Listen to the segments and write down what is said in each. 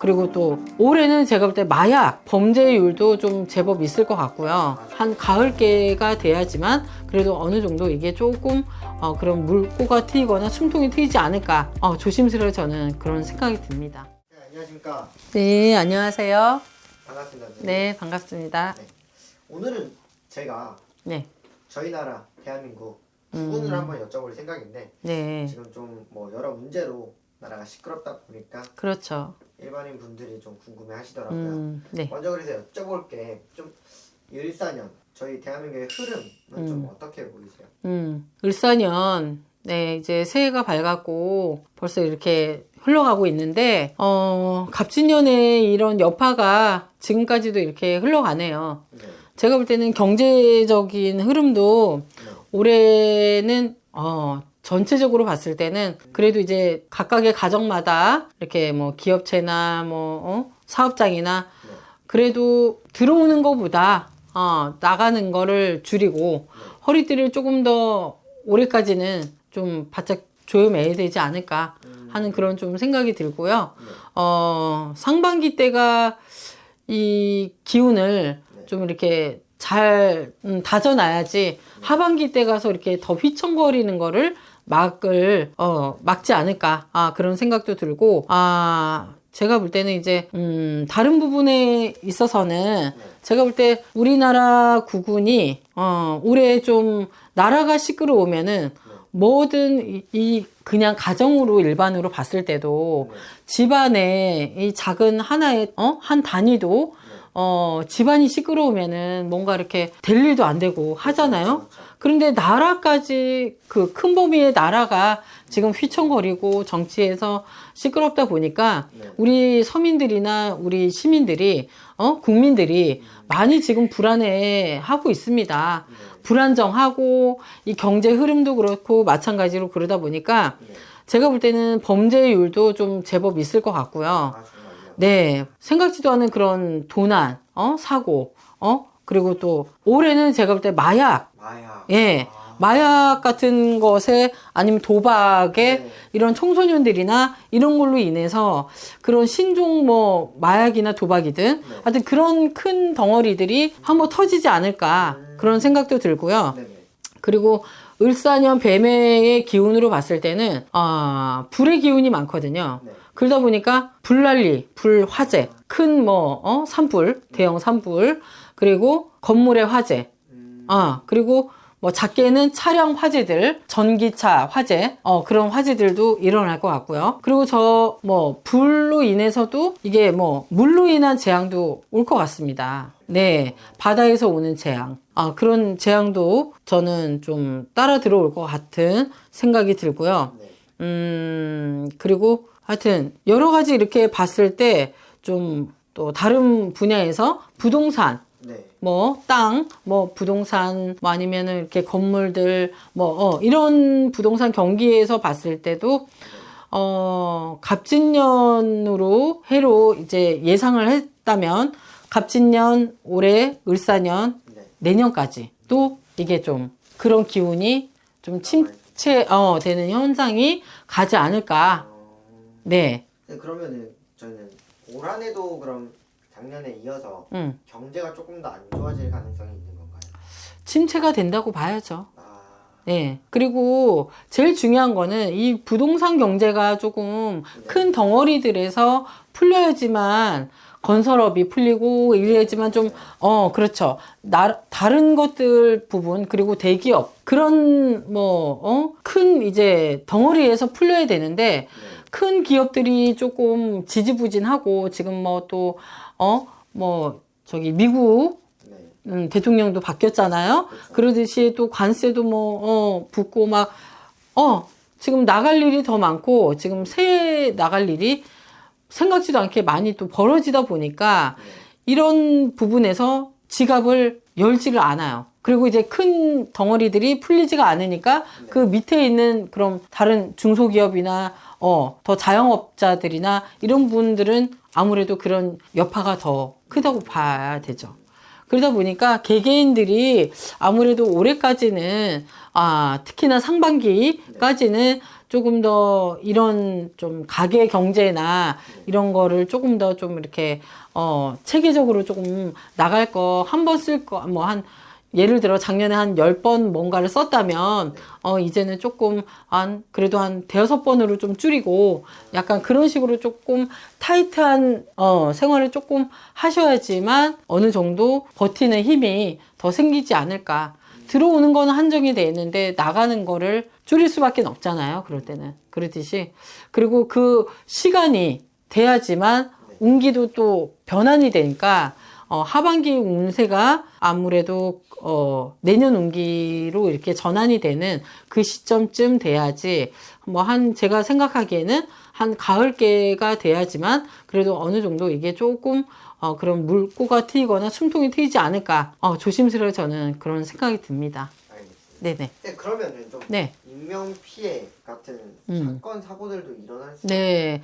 그리고 또 올해는 제가 볼 때 마약 범죄율도 좀 제법 있을 것 같고요. 한 가을께가 돼야지만 그래도 어느 정도 이게 조금 그런 물꼬가 트이거나 숨통이 트이지 않을까 조심스러워 저는 그런 생각이 듭니다. 네, 안녕하십니까. 네, 안녕하세요. 반갑습니다. 선생님. 네, 반갑습니다. 네. 오늘은 제가 네, 저희 나라 대한민국 부분을 한번 여쭤볼 생각인데 네, 지금 좀 뭐 여러 문제로 나라가 시끄럽다 보니까 그렇죠. 일반인 분들이 좀 궁금해 하시더라고요. 네. 먼저 그래서 여쭤볼 게 좀 14년 저희 대한민국의 흐름은 좀 어떻게 보이세요? 을사년, 네, 이제 새해가 밝았고 벌써 이렇게 흘러가고 있는데, 갑진년의 이런 여파가 지금까지도 이렇게 흘러가네요. 네. 제가 볼 때는 경제적인 흐름도 네. 올해는, 전체적으로 봤을 때는 그래도 이제 각각의 가정마다 이렇게 뭐 기업체나 뭐, 사업장이나 네. 그래도 들어오는 것보다 나가는 거를 줄이고 허리띠를 조금 더 올해까지는 좀 바짝 조여매야 되지 않을까 하는 그런 좀 생각이 들고요. 상반기 때가 이 기운을 좀 이렇게 잘 다져놔야지 하반기 때 가서 이렇게 더 휘청거리는 거를 막지 않을까 그런 생각도 들고 제가 볼 때는 이제 다른 부분에 있어서는 제가 볼 때 우리나라 국군이 올해 좀 나라가 시끄러우면은 뭐든 이 그냥 가정으로 일반으로 봤을 때도 집안에 이 작은 하나의 한 단위도 집안이 시끄러우면은 뭔가 이렇게 될 일도 안 되고 하잖아요. 그런데 나라까지 그 큰 범위의 나라가 지금 휘청거리고 정치에서 시끄럽다 보니까 우리 서민들이나 우리 시민들이 국민들이 많이 지금 불안해하고 있습니다. 불안정하고 이 경제 흐름도 그렇고 마찬가지로 그러다 보니까 제가 볼 때는 범죄율도 좀 제법 있을 것 같고요. 아, 정말요? 네, 생각지도 않은 그런 도난, 사고, 그리고 또 올해는 제가 볼 때 마약, 마약. 예, 마약 같은 것에 아니면 도박에 이런 청소년들이나 이런 걸로 인해서 그런 신종 뭐 마약이나 도박이든 하여튼 그런 큰 덩어리들이 한번 터지지 않을까 그런 생각도 들고요. 네네. 그리고 을사년 뱀해의 기운으로 봤을 때는 불의 기운이 많거든요. 네. 그러다 보니까 불난리, 불화재, 큰 뭐 산불, 대형 산불, 그리고 건물의 화재, 그리고 뭐 작게는 차량 화재들, 전기차 화재, 그런 화재들도 일어날 것 같고요. 그리고 저 뭐 불로 인해서도 이게 뭐 물로 인한 재앙도 올 것 같습니다. 네, 바다에서 오는 재앙, 그런 재앙도 저는 좀 따라 들어올 것 같은 생각이 들고요. 그리고 하여튼 여러 가지 이렇게 봤을 때 좀 또 다른 분야에서 부동산, 네. 뭐 땅, 뭐 부동산, 뭐 아니면은 이렇게 건물들, 뭐 이런 부동산 경기에서 봤을 때도 갑진년으로 해로 이제 예상을 했다면 갑진년, 올해 을사년, 네. 내년까지 또 이게 좀 그런 기운이 좀 침체 되는 현상이 가지 않을까. 네. 네, 그러면은 저는 올 한해도 그럼 작년에 이어서 경제가 조금 더 안 좋아질 가능성이 있는 건가요? 침체가 된다고 봐야죠. 아, 네. 그리고 제일 중요한 거는 이 부동산 경제가 조금 큰 덩어리들에서 풀려야지만 건설업이 풀리고 이래야지만 좀, 그렇죠. 다른 것들 부분, 그리고 대기업, 그런 큰 이제 덩어리에서 풀려야 되는데, 큰 기업들이 조금 지지부진하고 지금 저기 미국 대통령도 바뀌었잖아요. 그러듯이 또 관세도 붙고 지금 나갈 일이 더 많고 지금 새해 나갈 일이 생각지도 않게 많이 또 벌어지다 보니까 이런 부분에서 지갑을 열지를 않아요. 그리고 이제 큰 덩어리들이 풀리지가 않으니까 그 밑에 있는 그런 다른 중소기업이나 더 자영업자들이나 이런 분들은 아무래도 그런 여파가 더 크다고 봐야 되죠. 그러다 보니까 개개인들이 아무래도 올해까지는 특히나 상반기까지는 조금 더 이런 좀 가계 경제나 이런 거를 조금 더 좀 이렇게 체계적으로 조금 나갈 거 한 번 쓸 거 뭐 한 예를 들어 작년에 한 10번 뭔가를 썼다면 이제는 조금 그래도 한 대여섯 번으로 좀 줄이고 약간 그런 식으로 조금 타이트한 생활을 조금 하셔야지만 어느 정도 버티는 힘이 더 생기지 않을까. 들어오는 거는 한정이 돼 있는데 나가는 거를 줄일 수밖에 없잖아요. 그럴 때는. 그러듯이. 그리고 그 시간이 돼야지만 운기도 또 변환이 되니까 하반기 운세가 아무래도 내년 운기로 이렇게 전환이 되는 그 시점쯤 돼야지 제가 생각하기에는 한 가을께가 돼야지만 그래도 어느 정도 이게 조금 그런 물꼬가 트이거나 숨통이 트이지 않을까 조심스레 저는 그런 생각이 듭니다. 알겠습니다. 네네. 네, 그러면은 좀 네. 인명 피해 같은 사건 사고들도 일어날 수 네.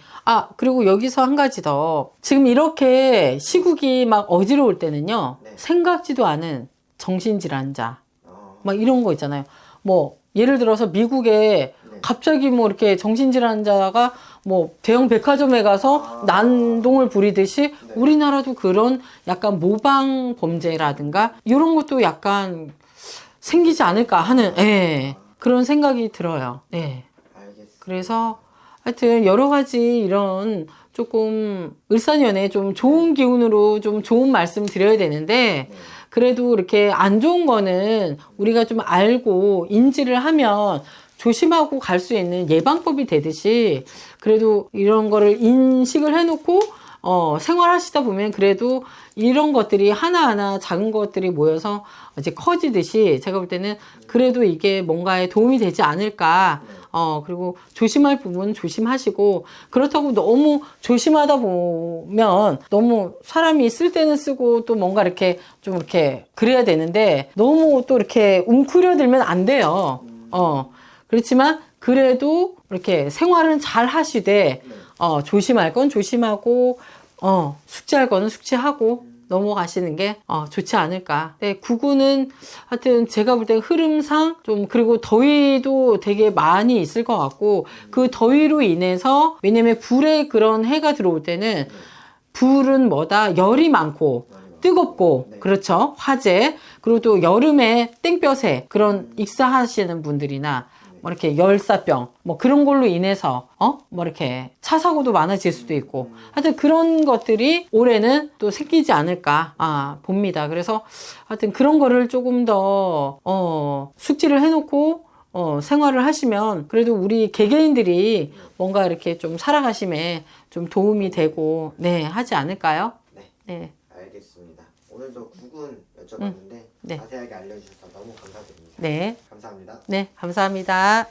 그리고 여기서 한 가지 더. 지금 이렇게 시국이 막 어지러울 때는요. 네. 생각지도 않은 정신질환자. 어, 막 이런 거 있잖아요. 뭐, 예를 들어서 미국에 네. 갑자기 뭐 이렇게 정신질환자가 뭐 대형 백화점에 가서 난동을 부리듯이 네. 우리나라도 그런 약간 모방 범죄라든가 이런 것도 약간 생기지 않을까 하는, 그런 생각이 들어요. 네. 알겠습니다. 그래서 하여튼 여러 가지 이런 조금 을사년에 좀 좋은 기운으로 좀 좋은 말씀 드려야 되는데 네. 그래도 이렇게 안 좋은 거는 우리가 좀 알고 인지를 하면 조심하고 갈 수 있는 예방법이 되듯이 그래도 이런 거를 인식을 해놓고 생활하시다 보면 그래도 이런 것들이 하나하나 작은 것들이 모여서 이제 커지듯이 제가 볼 때는 그래도 이게 뭔가에 도움이 되지 않을까. 그리고 조심할 부분은 조심하시고, 그렇다고 너무 조심하다 보면 너무 사람이 쓸 때는 쓰고 또 뭔가 이렇게 좀 이렇게 그래야 되는데 너무 또 이렇게 웅크려들면 안 돼요. 그렇지만 그래도 이렇게 생활은 잘 하시되, 조심할 건 조심하고, 숙제할 거는 숙제하고, 넘어가시는 게 좋지 않을까. 네, 구구는 하여튼 제가 볼 때 흐름상 좀 그리고 더위도 되게 많이 있을 것 같고 그 더위로 인해서 왜냐면 불에 그런 해가 들어올 때는 불은 뭐다 열이 많고 뜨겁고 그렇죠 화재 그리고 또 여름에 땡볕에 그런 익사하시는 분들이나 뭐 이렇게 열사병 뭐 그런 걸로 인해서 뭐 이렇게 차 사고도 많아질 수도 있고 하여튼 그런 것들이 올해는 또 생기지 않을까 봅니다. 그래서 하여튼 그런 거를 조금 더 숙지를 해놓고 생활을 하시면 그래도 우리 개개인들이 뭔가 이렇게 좀 살아가심에 좀 도움이 되고 네 하지 않을까요? 네. 네. 알겠습니다. 오늘도 구군 여쭤봤는데 네. 자세하게 알려주셔서 너무 감사드립니다. 네. 감사합니다. 네, 감사합니다.